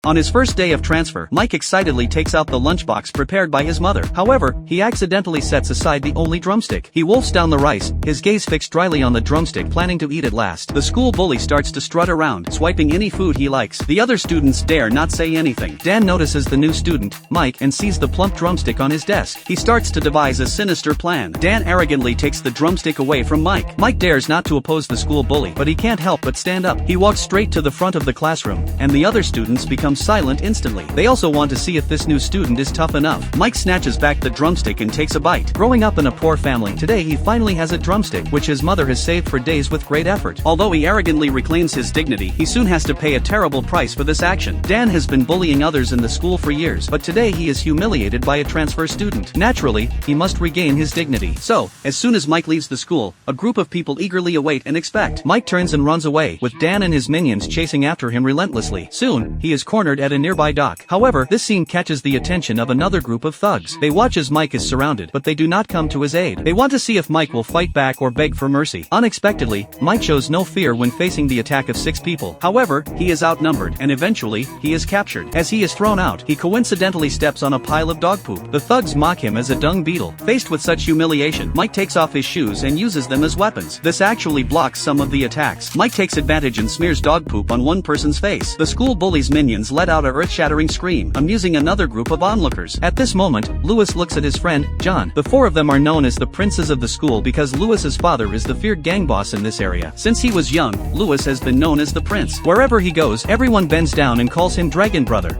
On his first day of transfer, Mike excitedly takes out the lunchbox prepared by his mother. However, he accidentally sets aside the only drumstick. He wolfs down the rice, his gaze fixed dryly on the drumstick, planning to eat it last. The school bully starts to strut around, swiping any food he likes. The other students dare not say anything. Dan notices the new student, Mike, and sees the plump drumstick on his desk. He starts to devise a sinister plan. Dan arrogantly takes the drumstick away from Mike. Mike dares not to oppose the school bully, but he can't help but stand up. He walks straight to the front of the classroom, and the other students become silent instantly. They also want to see if this new student is tough enough. Mike snatches back the drumstick and takes a bite. Growing up in a poor family, today he finally has a drumstick, which his mother has saved for days with great effort. Although he arrogantly reclaims his dignity, he soon has to pay a terrible price for this action. Dan has been bullying others in the school for years, but today he is humiliated by a transfer student. Naturally, he must regain his dignity. So, as soon as Mike leaves the school, a group of people eagerly await and expect. Mike turns and runs away, with Dan and his minions chasing after him relentlessly. Soon, he is cornered at a nearby dock. However, this scene catches the attention of another group of thugs. They watch as Mike is surrounded, but they do not come to his aid. They want to see if Mike will fight back or beg for mercy. Unexpectedly, Mike shows no fear when facing the attack of 6 people. However, he is outnumbered, and eventually, he is captured. As he is thrown out, he coincidentally steps on a pile of dog poop. The thugs mock him as a dung beetle. Faced with such humiliation, Mike takes off his shoes and uses them as weapons. This actually blocks some of the attacks. Mike takes advantage and smears dog poop on one person's face. The school bully's minions let out a earth-shattering scream, amusing another group of onlookers. At this moment, Lewis looks at his friend, John. The 4 of them are known as the princes of the school because Lewis's father is the feared gang boss in this area. Since he was young, Lewis has been known as the prince. Wherever he goes, everyone bends down and calls him Dragon Brother.